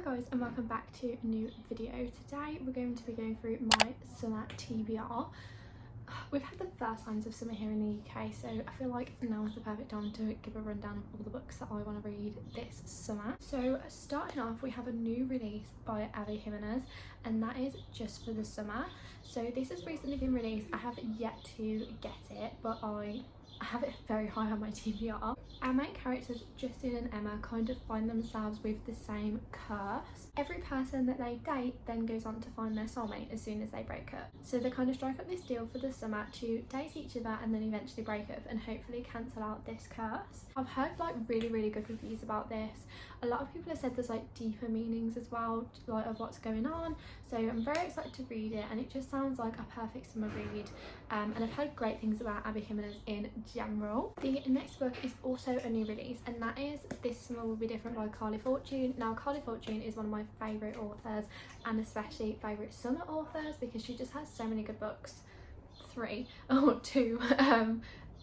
guys, and welcome back to a new video. Today we're going to be going through my summer TBR. We've had the first signs of summer here in the UK, so I feel like now is the perfect time to give a rundown of all the books that I want to read this summer. So starting off, we have a new release by Abby Jimenez, and that is Just for the Summer. So this has recently been released. I haven't yet to get it, but I have it very high on my TBR. Our main characters, Justin and Emma, kind of find themselves with the same curse. Every person that they date then goes on to find their soulmate as soon as they break up. So they kind of strike up this deal for the summer to date each other and then eventually break up and hopefully cancel out this curse. I've heard like really good reviews about this. A lot of people have said there's like deeper meanings as well, like of what's going on. So I'm very excited to read it, and it just sounds like a perfect summer read. And I've heard great things about Abby Jimenez in general. The next book is also a new release, and that is This Summer Will Be Different by Carly Fortune. Now Carly Fortune is one of my favourite authors, and especially favourite summer authors, because she just has so many good books. Two.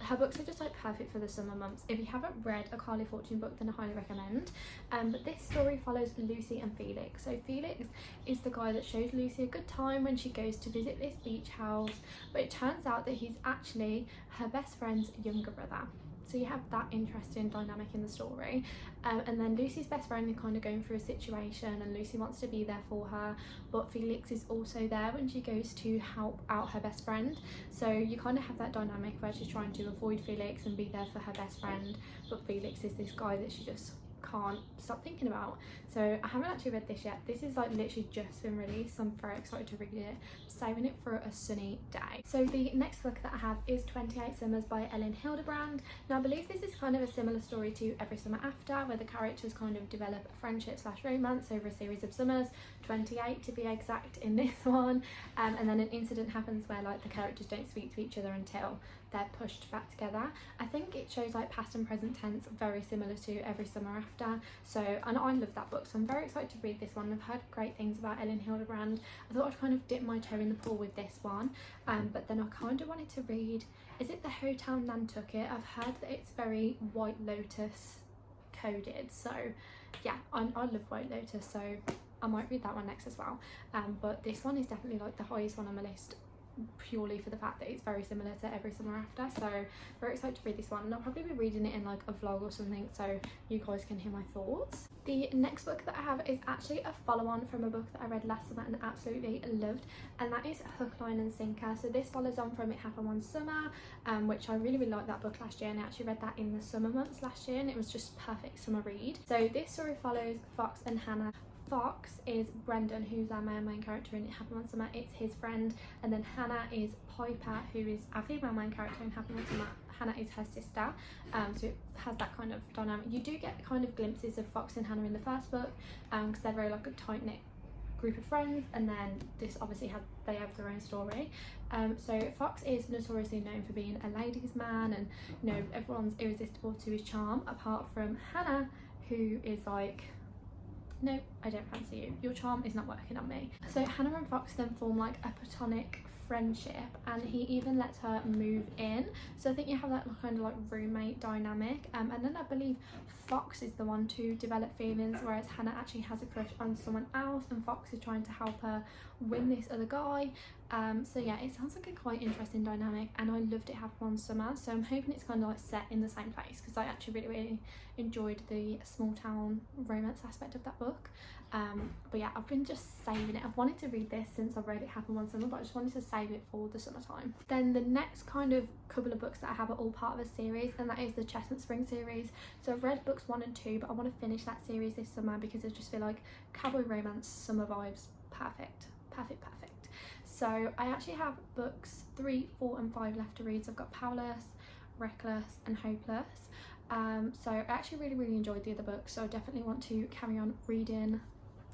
Her books are just like perfect for the summer months. If you haven't read a Carly Fortune book, then I highly recommend. But this story follows Lucy and Felix. So Felix is the guy that shows Lucy a good time when she goes to visit this beach house, but it turns out that he's actually her best friend's younger brother. So you have that interesting dynamic in the story. And then Lucy's best friend is kind of going through a situation, and Lucy wants to be there for her, but Felix is also there when she goes to help out her best friend. So you kind of have that dynamic where she's trying to avoid Felix and be there for her best friend, but Felix is this guy that she just can't stop thinking about. So I haven't actually read this yet. This is like literally just been released, so I'm very excited to read it. Saving it for a sunny day. So the next book that I have is 28 Summers by Ellen Hildebrand. Now I believe this is kind of a similar story to Every Summer After, where the characters kind of develop a friendship / romance over a series of summers, 28 to be exact in this one. And then an incident happens where like the characters don't speak to each other until they're pushed back together. I think it shows like past and present tense, very similar to Every Summer After. So, and I love that book, so I'm very excited to read this one. I've heard great things about Ellen Hildebrand. I thought I'd kind of dip my toe in the pool with this one, but then I kind of wanted to read, is it The Hotel Nantucket? I've heard that it's very White Lotus coded, so yeah, I love White Lotus, so I might read that one next as well. But this one is definitely like the highest one on my list, purely for the fact that it's very similar to Every Summer After. So very excited to read this one, and I'll probably be reading it in like a vlog or something, so you guys can hear my thoughts. The next book that I have is actually a follow-on from a book that I read last summer and absolutely loved, and that is Hook, Line and Sinker. So this follows on from It Happened One Summer, which I really liked that book last year, and I actually read that in the summer months last year, and it was just perfect summer read. So this story follows Fox and Hannah. Fox is Brendan, who's our main character in It Happened One Summer. It's his friend, and then Hannah is Piper, who is our female main character in Happened One Summer. Hannah is her sister, so it has that kind of dynamic. You do get kind of glimpses of Fox and Hannah in the first book, because they're very like a tight-knit group of friends, and then this obviously they have their own story. So Fox is notoriously known for being a ladies' man, and you know, everyone's irresistible to his charm, apart from Hannah, who is like, no, I don't fancy you. Your charm is not working on me. So Hannah and Fox then form like a platonic friendship, and he even lets her move in. So I think you have that kind of like roommate dynamic. And then I believe Fox is the one to develop feelings, whereas Hannah actually has a crush on someone else, and Fox is trying to help her win this other guy. So yeah, it sounds like a quite interesting dynamic, and I loved It Happened One Summer, so I'm hoping it's kind of like set in the same place, because I actually really enjoyed the small town romance aspect of that book. But yeah, I've been just saving it. I've wanted to read this since I've read It Happened One Summer, but I just wanted to save it for the summertime. Then the next kind of couple of books that I have are all part of a series, and that is the Chestnut Spring series. So I've read books 1 and 2, but I want to finish that series this summer, because I just feel like cowboy romance, summer vibes, perfect. So I actually have books 3, 4 and 5 left to read. So I've got Powerless, Reckless and Hopeless. So I actually really enjoyed the other books, so I definitely want to carry on reading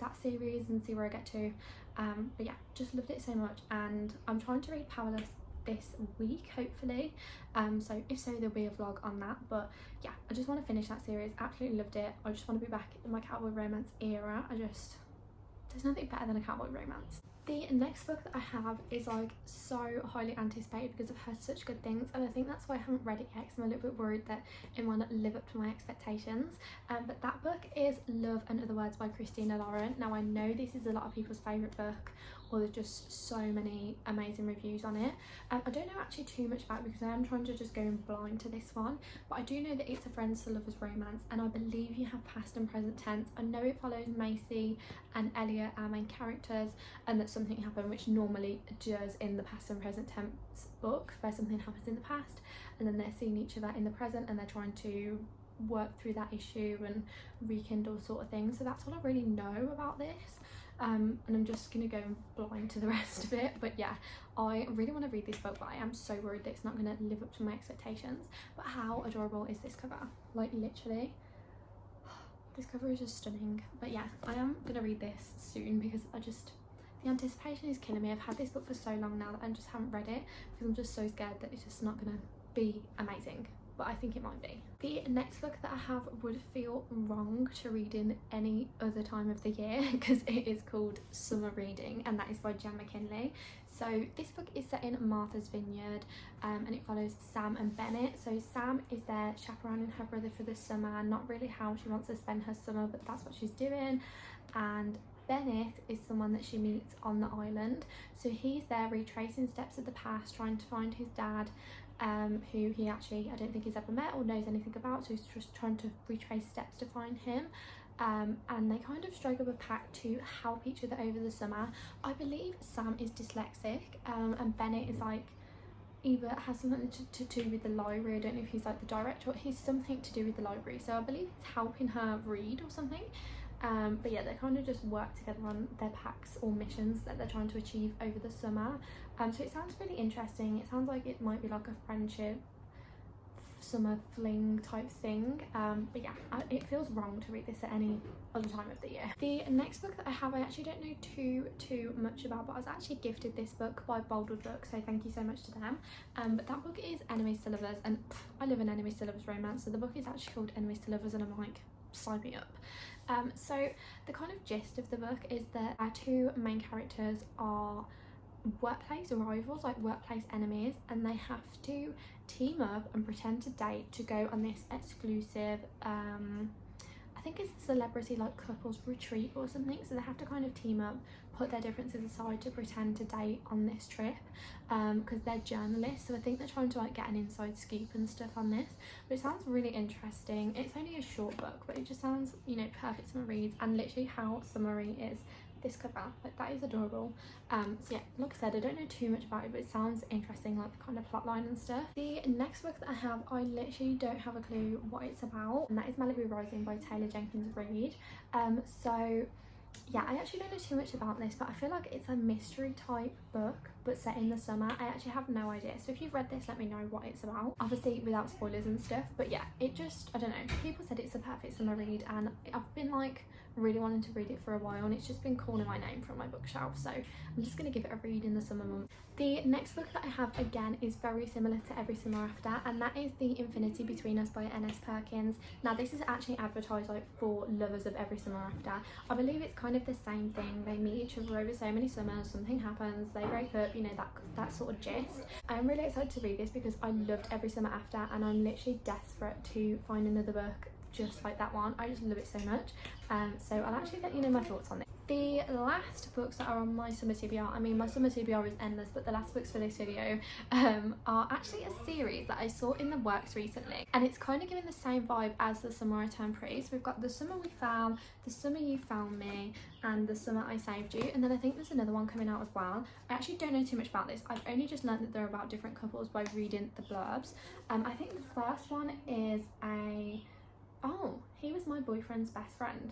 that series and see where I get to. But yeah, just loved it so much, and I'm trying to read Powerless this week, hopefully. So if so, there'll be a vlog on that. But yeah, I just want to finish that series. Absolutely loved it. I just want to be back in my cowboy romance era. There's nothing better than a cowboy romance. The next book that I have is like so highly anticipated because I've heard such good things, and I think that's why I haven't read it yet, because I'm a little bit worried that it might not live up to my expectations. But that book is Love and Other Words by Christina Lauren. Now I know this is a lot of people's favourite book, or there's just so many amazing reviews on it. I don't know actually too much about it because I am trying to just go in blind to this one, but I do know that it's a friends to lovers romance, and I believe you have past and present tense. I know it follows Macy and Elliot, our main characters, and that something happened, which normally does in the past and present tense books, where something happens in the past and then they're seeing each other in the present and they're trying to work through that issue and rekindle sort of thing. So that's all I really know about this. And I'm just gonna go blind to the rest of it. But yeah, I really want to read this book, but I am so worried that it's not going to live up to my expectations. But how adorable is this cover? Like literally, this cover is just stunning. But yeah, I am gonna read this soon because the anticipation is killing me. I've had this book for so long now that I just haven't read it because I'm just so scared that it's just not gonna be amazing, but I think it might be. The next book that I have would feel wrong to read in any other time of the year because it is called Summer Reading, and that is by Jen McKinley. So this book is set in Martha's Vineyard, and it follows Sam and Bennett. So Sam is there chaperoning her brother for the summer, not really how she wants to spend her summer, but that's what she's doing. And Bennett is someone that she meets on the island. So he's there retracing steps of the past, trying to find his dad, who he actually, I don't think he's ever met or knows anything about, so he's just trying to retrace steps to find him. And they kind of strike up a pact to help each other over the summer. I believe Sam is dyslexic, and Bennett is like, either has something to do with the library. I don't know if he's like the director, or he's something to do with the library, so I believe it's helping her read or something. But yeah, they kind of just work together on their pacts or missions that they're trying to achieve over the summer. So it sounds really interesting. It sounds like it might be like a friendship summer fling type thing. But yeah, it feels wrong to read this at any other time of the year. The next book that I have, I actually don't know too much about, but I was actually gifted this book by Boldwood Books, so thank you so much to them. But that book is Enemies to Lovers, and I live an Enemies to Lovers romance, so the book is actually called Enemies to Lovers, and I'm like, sign me up. So the kind of gist of the book is that our two main characters are workplace rivals, like workplace enemies, and they have to team up and pretend to date to go on this exclusive I think it's a celebrity like couples retreat or something. So they have to kind of team up, put their differences aside to pretend to date on this trip, because they're journalists, so I think they're trying to like get an inside scoop and stuff on this. But it sounds really interesting. It's only a short book, but it just sounds, you know, perfect summer reads, and literally how summery is this cover, like that is adorable. So yeah, like I said, I don't know too much about it, but it sounds interesting, like the kind of plot line and stuff. The next book that I have, I literally don't have a clue what it's about, and that is Malibu Rising by Taylor Jenkins Reid. So yeah, I actually don't know too much about this, but I feel like it's a mystery type book but set in the summer. I actually have no idea, so if you've read this, let me know what it's about, obviously without spoilers and stuff. But yeah, it just, I don't know, people said it's a perfect summer read, and I've been like really wanting to read it for a while, and it's just been calling my name from my bookshelf, so I'm just gonna give it a read in the summer months. The next book that I have, again, is very similar to Every Summer After, and that is The Infinity Between Us by N.S. Perkins. Now this is actually advertised like for lovers of Every Summer After. I believe it's kind of the same thing. They meet each other over so many summers, something happens, they break up, you know, that sort of gist. I'm really excited to read this because I loved Every Summer After, and I'm literally desperate to find another book just like that one. I just love it so much. So I'll actually let you know my thoughts on it. The last books that are on my summer TBR, I mean my summer TBR is endless, but the last books for this video are actually a series that I saw in the works recently, and it's kind of giving the same vibe as The Summer I Turned Pretty. So we've got The Summer We Found, The Summer You Found Me, and The Summer I Saved You, and then I think there's another one coming out as well. I actually don't know too much about this. I've only just learned that they're about different couples by reading the blurbs. I think the first one is he was my boyfriend's best friend.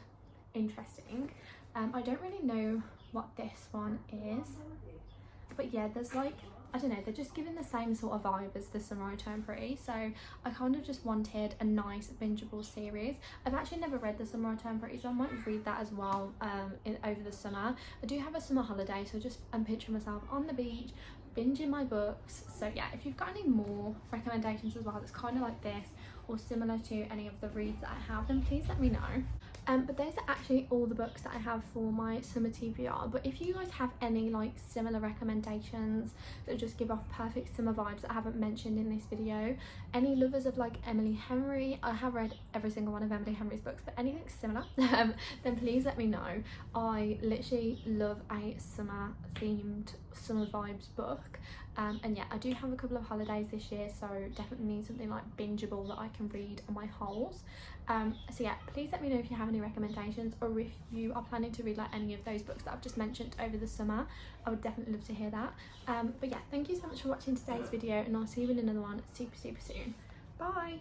Interesting. I don't really know what this one is, but yeah, there's like, I don't know, they're just giving the same sort of vibe as The Summer I Turned Pretty, so I kind of just wanted a nice bingeable series. I've actually never read The Summer I Turned Pretty, so I might read that as well over the summer. I do have a summer holiday, so just I'm picturing myself on the beach binging my books. So yeah, if you've got any more recommendations as well that's kind of like this or similar to any of the reads that I have, then please let me know. But those are actually all the books that I have for my summer TBR. But if you guys have any like similar recommendations that just give off perfect summer vibes that I haven't mentioned in this video, any lovers of like Emily Henry, I have read every single one of Emily Henry's books, but anything similar, then please let me know. I literally love a summer themed summer vibes book. And yeah, I do have a couple of holidays this year, so definitely need something like bingeable that I can read on my holes. So yeah, please let me know if you have any recommendations, or if you are planning to read like any of those books that I've just mentioned over the summer. I would definitely love to hear that. But yeah, thank you so much for watching today's video, and I'll see you in another one super soon. Bye.